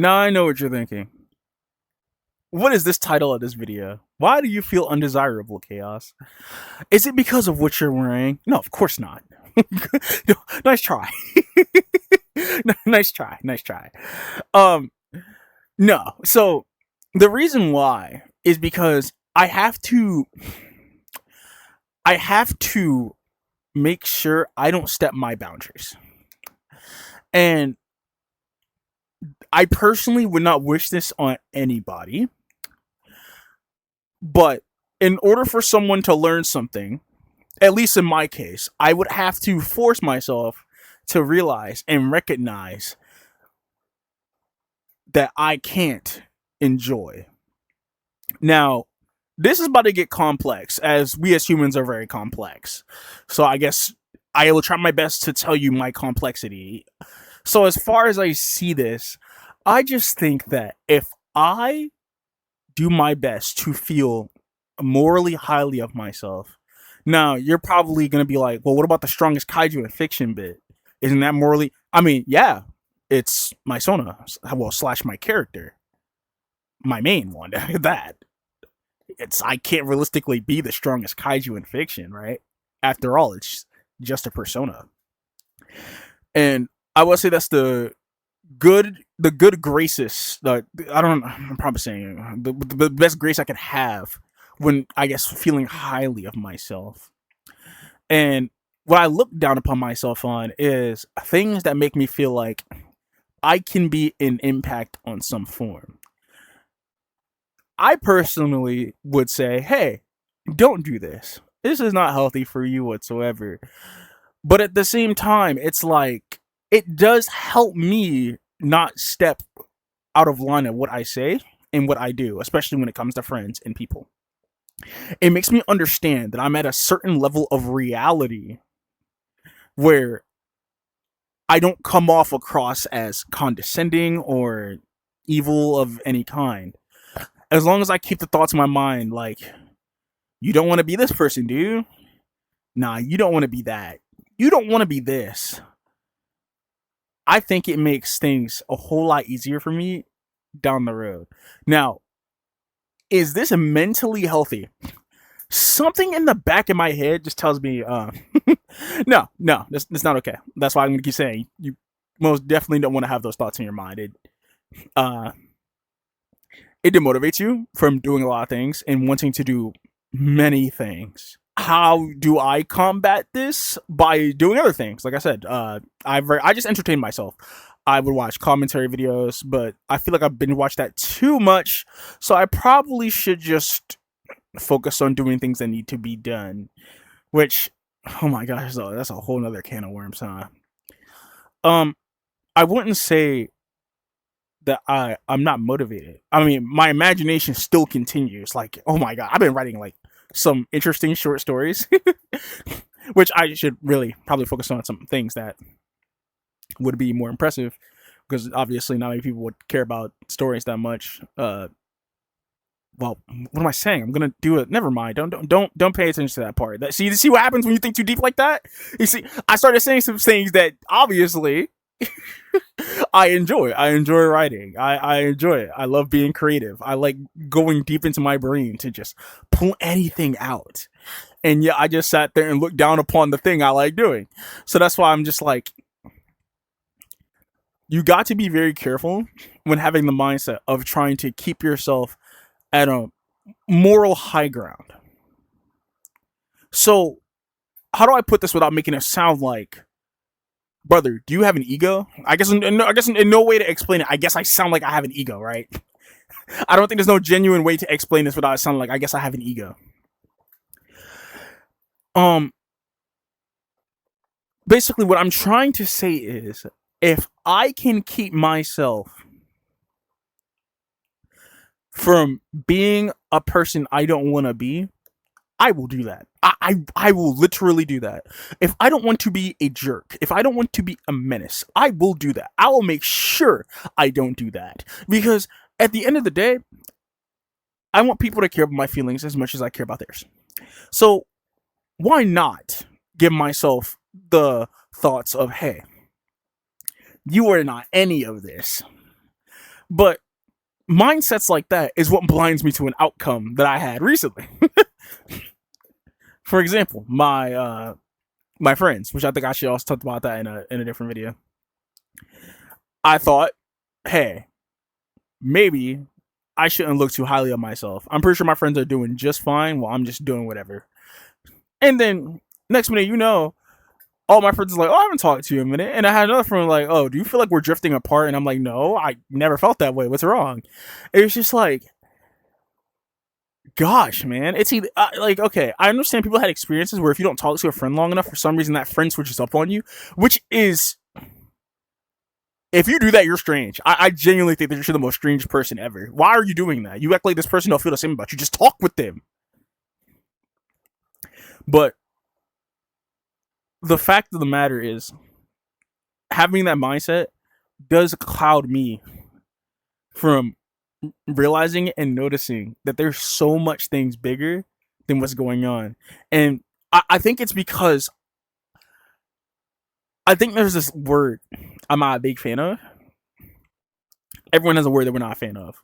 Now I know what you're thinking. What is this title of this video? Why do you feel undesirable, Chaos? Is it because of what you're wearing? No, of course not. No, nice try. Nice try. Nice try. Um, no. So the reason why is because I have to make sure I don't step my boundaries. And I personally would not wish this on anybody. But in order for someone to learn something, at least in my case, I would have to force myself to realize and recognize that I can't enjoy. Now, this is about to get complex, as we as humans are very complex. So I guess I will try my best to tell you my complexity. So as far as I see this, I just think that if I do my best to feel morally highly of myself. Now, you're probably going to be like, well, what about the strongest kaiju in fiction bit? Isn't that morally? I mean, yeah, it's my Sona, well, slash my character, my main one. That I can't realistically be the strongest kaiju in fiction, right? After all, it's just a persona. And I will say that's the good graces. I don't. I'm probably saying the best grace I could have when I guess feeling highly of myself. And what I look down upon myself on is things that make me feel like I can be an impact on some form. I personally would say, hey, don't do this. This is not healthy for you whatsoever. But at the same time, it's like it does help me not step out of line of what I say and what I do, especially when it comes to friends and people. It makes me understand that I'm at a certain level of reality where I don't come off across as condescending or evil of any kind. As long as I keep the thoughts in my mind like, you don't want to be this person, do you? Nah, you don't want to be that. You don't want to be this. I think it makes things a whole lot easier for me down the road. Now, is this mentally healthy? Something in the back of my head just tells me, no, that's not okay. That's why I'm gonna keep saying you most definitely don't want to have those thoughts in your mind. Uh, it demotivates you from doing a lot of things and wanting to do many things. How do I combat this? By doing other things. Like I said, I just entertain myself. I would watch commentary videos, but I feel like I've been watched that too much, so I probably should just focus on doing things that need to be done. Which, oh my gosh, that's a whole nother can of worms, huh? Um, I wouldn't say that I'm not motivated. I mean, my imagination still continues. Like, oh my god, I've been writing like some interesting short stories, which I should really probably focus on some things that would be more impressive, because obviously not many people would care about stories that much. Well, what am I saying? I'm gonna do it. Never mind. Don't pay attention to that part. See what happens when you think too deep like that. You see, I started saying some things that obviously I enjoy. I enjoy writing. I enjoy it. I love being creative. I like going deep into my brain to just pull anything out. And yeah, I just sat there and looked down upon the thing I like doing. So that's why I'm just like, you got to be very careful when having the mindset of trying to keep yourself at a moral high ground. So, how do I put this without making it sound like, brother, do you have an ego? I guess in no way to explain it. I guess I sound like I have an ego, right? I don't think there's no genuine way to explain this without it sounding like I guess I have an ego. Um, Basically, what I'm trying to say is, if I can keep myself from being a person I don't want to be, I will do that. I will literally do that. If I don't want to be a jerk, if I don't want to be a menace, I will do that. I will make sure I don't do that. Because at the end of the day, I want people to care about my feelings as much as I care about theirs. So why not give myself the thoughts of, hey, you are not any of this, But mindsets like that is what blinds me to an outcome that I had recently. For example, my friends, which I think I should also talk about that in a different video. I thought, hey, maybe I shouldn't look too highly of myself. I'm pretty sure my friends are doing just fine while I'm just doing whatever. And then next minute, all my friends are like, oh, I haven't talked to you in a minute. And I had another friend like, oh, do you feel like we're drifting apart? And I'm like, no, I never felt that way. What's wrong? It's just like, gosh, man. It's either, like, okay, I understand people had experiences where if you don't talk to a friend long enough, for some reason that friend switches up on you, which is, if you do that, you're strange. I genuinely think that you're the most strange person ever. Why are you doing that? You act like this person don't feel the same about you. Just talk with them. But the fact of the matter is, having that mindset does cloud me from realizing and noticing that there's so much things bigger than what's going on. And I think it's because I think there's this word I'm not a big fan of. Everyone has a word that we're not a fan of.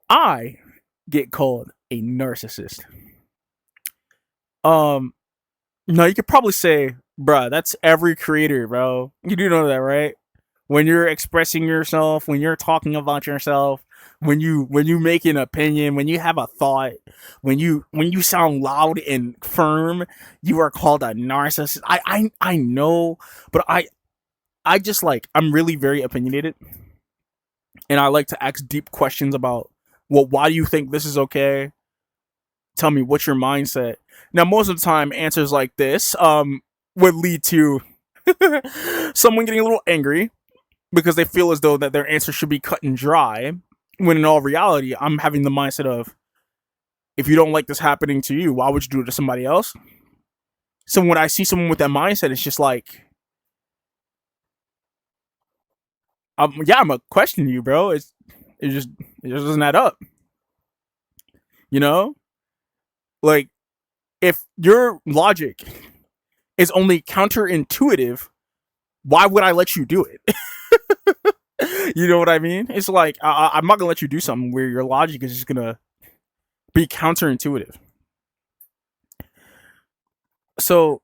I get called a narcissist. No, you could probably say, bruh, that's every creator, bro. You do know that, right? When you're expressing yourself, when you're talking about yourself, when you make an opinion, when you have a thought, when you sound loud and firm, you are called a narcissist. I know, but I just like, I'm really very opinionated, and I like to ask deep questions about, well, why do you think this is okay? Tell me, what's your mindset? Now, most of the time, answers like this would lead to someone getting a little angry because they feel as though that their answer should be cut and dry. When in all reality, I'm having the mindset of, if you don't like this happening to you, why would you do it to somebody else? So when I see someone with that mindset, it's just like, yeah, I'm gonna question you, bro. It just doesn't add up. You know, like, if your logic is only counterintuitive, why would I let you do it? You know what I mean? It's like, I'm not gonna let you do something where your logic is just gonna be counterintuitive. So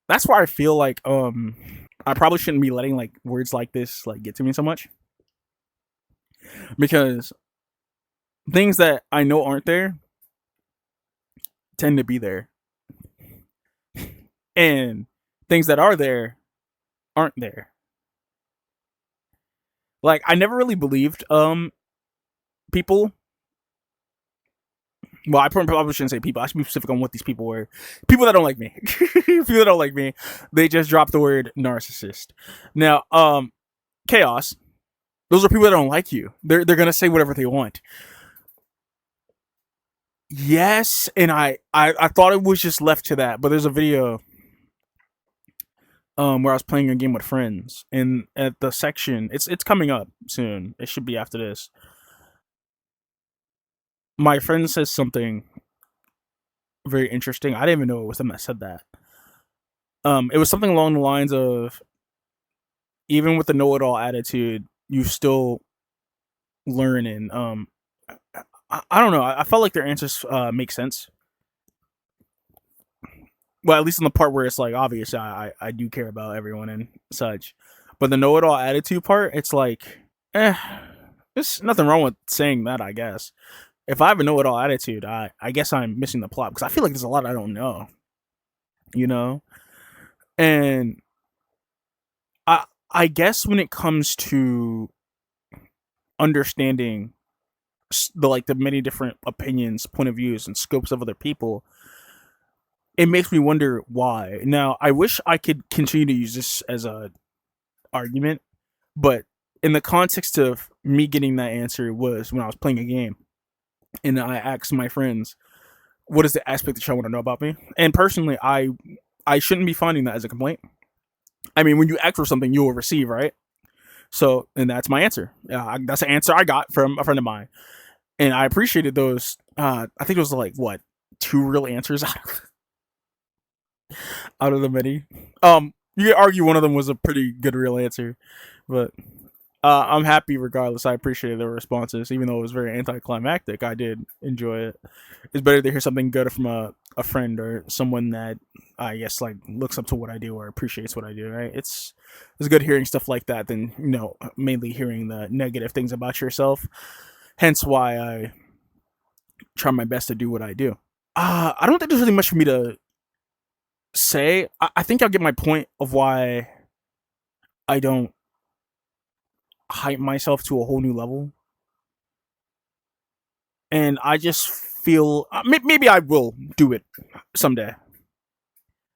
that's why I feel like I probably shouldn't be letting like words like this like get to me so much, because things that I know aren't there tend to be there, and things that are there aren't there. Like, I never really believed people. Well, I probably shouldn't say people. I should be specific on what these people were. People that don't like me. People that don't like me. They just dropped the word narcissist. Now, chaos. Those are people that don't like you. They're gonna say whatever they want. Yes, and I thought it was just left to that, but there's a video where I was playing a game with friends, and at the section, it's coming up soon. It should be after this. My friend says something very interesting. I didn't even know it was him that said that. It was something along the lines of, even with the know-it-all attitude, you still learn. And I don't know. I felt like their answers make sense. Well, at least in the part where it's like, obviously, I do care about everyone and such. But the know-it-all attitude part, it's like, there's nothing wrong with saying that, I guess. If I have a know-it-all attitude, I guess I'm missing the plot, because I feel like there's a lot I don't know, you know? And I guess when it comes to understanding the many different opinions, point of views, and scopes of other people, it makes me wonder why. Now, I wish I could continue to use this as a argument, but in the context of me getting that answer was when I was playing a game, and I asked my friends, what is the aspect that y'all want to know about me? And personally, I shouldn't be finding that as a complaint. I mean, when you ask for something, you will receive, right? So, and that's my answer. That's an answer I got from a friend of mine, and I appreciated those. I think it was like, what, two real answers out of the many. You could argue one of them was a pretty good real answer, but I'm happy regardless. I appreciated the responses, even though it was very anticlimactic. I did enjoy it. It's better to hear something good from a friend or someone that I guess like looks up to what I do or appreciates what I do. Right? It's good hearing stuff like that than mainly hearing the negative things about yourself. Hence why I try my best to do what I do. I don't think there's really much for me to say. I think I'll get my point of why I don't hype myself to a whole new level. And I just feel maybe I will do it someday.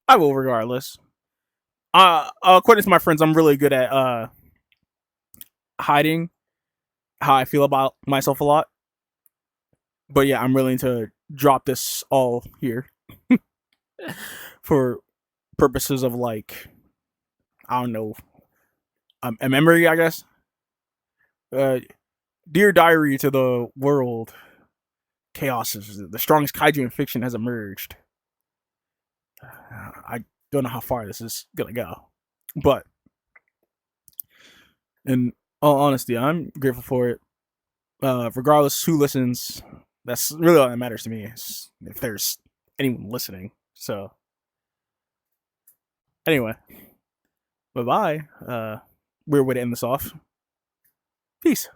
I will, regardless. According to my friends, I'm really good at hiding how I feel about myself a lot. But yeah, I'm willing to drop this all here for purposes of like I don't know a memory, I guess. Uh, Dear diary to the world, chaos is the strongest kaiju in fiction has emerged. I don't know how far this is gonna go, but in all honesty, I'm grateful for it. Regardless who listens, that's really all that matters to me. Is if there's anyone listening. So anyway, bye bye. Weird way to end this off. Peace.